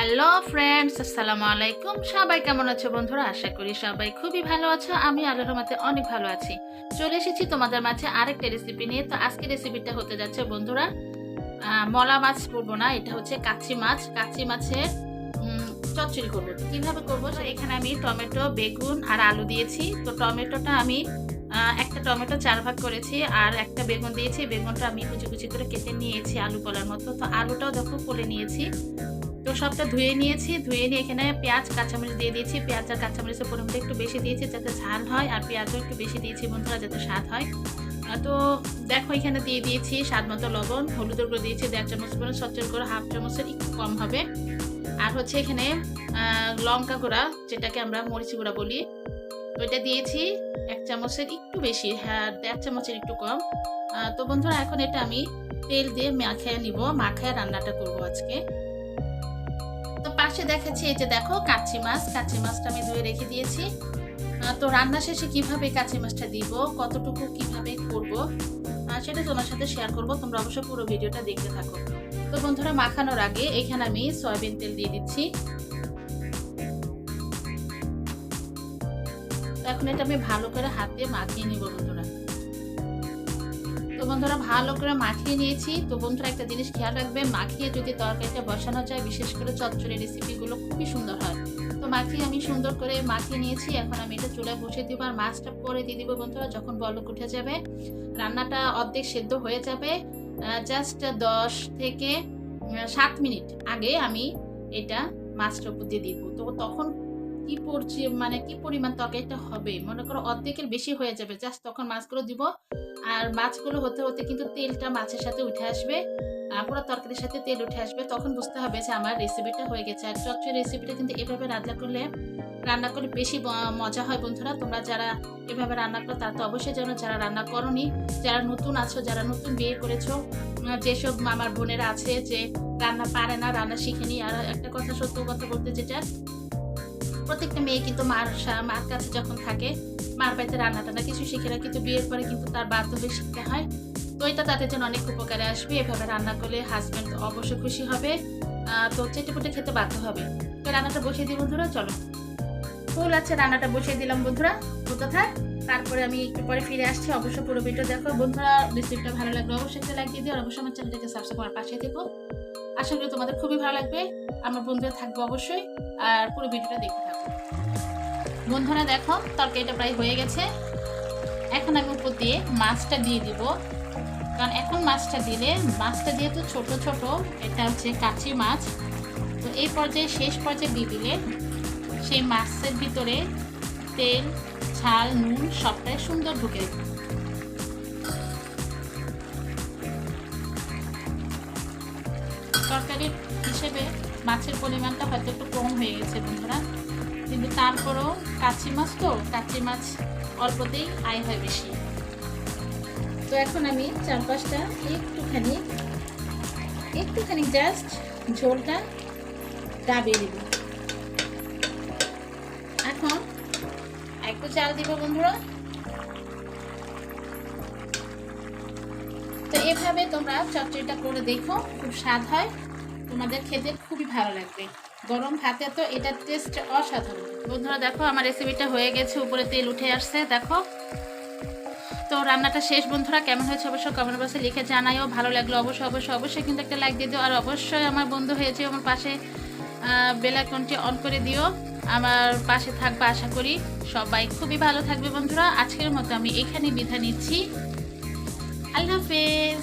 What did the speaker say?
Hello friends, আসসালামু আলাইকুম। সবাই কেমন আছো বন্ধুরা? আশা করি সবাই খুবই ভালো আছো। আমি আল্লাহর রহমতে অনেক ভালো আছি। চলে এসেছি তোমাদের মাঝে আরেকটা রেসিপি নিয়ে। তো আজকে রেসিপিটা হতে যাচ্ছে বন্ধুরা, মলা মাছ করবো না, এটা হচ্ছে কাচ্চি মাছ। কাচ্চি মাছের চচ্চড়ি করবো। তো কীভাবে করবো? এখানে আমি টমেটো, বেগুন আর আলু দিয়েছি। তো টমেটোটা আমি একটা টমেটো 4 ভাগ করেছি আর একটা বেগুন দিয়েছি। বেগুনটা আমি কুচি কুচি করে কেটে নিয়েছি আলু কলার মতো। তো আলুটাও দেখো কোলে নিয়েছি। তো সবটা ধুয়ে নিয়েছি। ধুয়ে নিয়ে এখানে পেঁয়াজ কাঁচামরিচ দিয়ে দিয়েছি। পেঁয়াজ আর কাঁচামরিচের পরিমাণটা একটু বেশি দিয়েছি যাতে ঝাল হয়, আর পেঁয়াজও একটু বেশি দিয়েছি বন্ধুরা যাতে স্বাদ হয়। তো দেখো এখানে দিয়ে দিয়েছি স্বাদ মতো লবণ, হলুদের গুঁড়ো দিয়েছি 1.5 চামচ করে, চচ্চড়ি করে 1/2 চামচের একটু কম হবে। আর হচ্ছে এখানে লঙ্কা গুঁড়া, যেটাকে আমরা মরিচ গুঁড়া বলি, ওইটা দিয়েছি 1 চামচের একটু বেশি, হ্যাঁ 1.5 চামচের একটু কম। তো বন্ধুরা এখন এটা আমি তেল দিয়ে মাখিয়ে নিব, মাখিয়ে রান্নাটা করব আজকে। তো পাশে দেখাচ্ছি এই যে দেখো কাচ্চি মাছ। কাচ্চি মাছটা আমি ধুয়ে রেখে দিয়েছি। তো রান্না শেষে কিভাবে কাচ্চি মাছটা দিব, কতটুকু কিভাবে করব, সেটা তোমার সাথে শেয়ার করব। তোমরা অবশ্যই পুরো ভিডিওটা দেখতে থাকো। তো বন্ধুরা মাখানোর আগে এখানে আমি সয়াবিন তেল দিয়ে দিচ্ছি। এখন এটা আমি ভালো করে হাতে মাখিয়ে নিব বন্ধুরা। তো বন্ধুরা ভালো করে মাখিয়ে নিয়েছি। তো বন্ধুরা একটা জিনিস খেয়াল রাখবে, মাখিয়ে যদি তরকারিটা বসানো যায়, বিশেষ করে চচ্চড়ি রেসিপিগুলো খুবই সুন্দর হয়। তো মাখিয়ে আমি সুন্দর করে মাখিয়ে নিয়েছি। এখন আমি এটা চুলায় বসিয়ে দিব আর মাছটা পরে দিয়ে দিব বন্ধুরা। যখন বলক উঠে যাবে, রান্নাটা অর্ধেক সেদ্ধ হয়ে যাবে, জাস্ট 10 থেকে 7 মিনিট আগে আমি এটা মাছটা উপর দিয়ে দিব। তো তখন কি পরিমাণ তরকারিটা হবে, মনে করো অর্ধেকের বেশি হয়ে যাবে, জাস্ট তখন মাছগুলো দিব। আর মাছগুলো হতে হতে কিন্তু তেলটা মাছের সাথে উঠে আসবে, পুরো তরকারির সাথে তেল উঠে আসবে। তখন বুঝতে হবে যে আমার রেসিপিটা হয়ে গেছে। আর চচ্চড়ি রেসিপিটা কিন্তু এভাবে রান্না করলে বেশি মজা হয় বন্ধুরা। তোমরা যারা এভাবে রান্না করো তারা তো অবশ্যই জানো, যারা রান্না করনি, যারা নতুন আছো, যারা নতুন বিয়ে করেছো, যেসব আমার বোনেরা আছে যে রান্না পারে না, রান্না শিখেনি। আর একটা কথা, সত্য কথা বলতে, যেটা প্রত্যেকটা মেয়ে কিন্তু মার কাছে যখন থাকে, মার বাড়িতে রান্না টান্না কিছু শিখে না, কিন্তু বিয়ের পরে কিন্তু তার বাধ্য হয়ে শিখতে হয়। তো এটা তাদের জন্য অনেক উপকারে আসবে। এভাবে রান্না করলে হাজব্যান্ড অবশ্যই খুশি হবে, তো চেটেপুটে খেতে বাধ্য হবে। তো রান্নাটা বসিয়ে দিই বন্ধুরা, চলো। ফুল আছে, রান্নাটা বসিয়ে দিলাম বন্ধুরা, হতে থাক। তারপরে আমি একটু পরে ফিরে আসছি। অবশ্যই পুরো ভিডিও দেখো বন্ধুরা। রেসিপিটা ভালো লাগলে অবশ্যই একটা লাইক দিয়ে দিও, আর অবশ্যই আমার চ্যানেলটাকে সাবস্ক্রাইব করার পাশে থেকো। আশা করি তোমাদের খুবই ভালো লাগবে, আমার বন্ধুরা থাকবে অবশ্যই, আর পুরো ভিডিওটা দেখতে থাকো বন্ধুরা। দেখো তরকারিটা প্রায় হয়ে গেছে। এখন আমি উপর দিয়ে মাছটা দিয়ে দিব, কারণ এখন মাছটা দিয়ে তো ছোট ছোট, এটা হচ্ছে কাচ্চি মাছ। তো এই পর্যায়ে, শেষ পর্যায়ে দিয়ে দিলে সেই মাছের ভিতরে তেল, ঝাল, নুন সবটাই সুন্দর ঢুকে। তরকারির হিসেবে মাছের পরিমাণটা হয়তো একটু কম হয়ে গেছে বন্ধুরা, কিন্তু তারপরেও কাচ্চি মাছ অল্পতেই আয় হয় বেশি। তো এখন আমি চারপাশটা একটুখানি জাস্ট ঝোলটা ডাবিয়ে দিব। এখন একটু চাল দিব বন্ধুরা। তো এভাবে তোমরা চচ্চড়িটা করে দেখো, খুব স্বাদ হয়, তোমাদের খেতে খুবই ভালো লাগবে। গরম ভাতে তো এটার টেস্ট অসাধারণ বন্ধুরা। দেখো আমার রেসিপিটা হয়ে গেছে, উপরে তেল উঠে আসছে দেখো। তো রান্নাটা শেষ বন্ধুরা, কেমন হয়েছে অবশ্যই কমেন্ট বক্সে লিখে জানাইও। ভালো লাগলো অবশ্যই কিন্তু একটা লাইক দিয়ে দিও, আর অবশ্যই আমার বন্ধু হয়েছে আমার পাশে বেল আইকনটি অন করে দিও। আমার পাশে থাকবে আশা করি। সবাই খুবই ভালো থাকবে বন্ধুরা। আজকের মতো আমি এখানে বিদায় নিচ্ছি। আল্লাহ হাফেজ।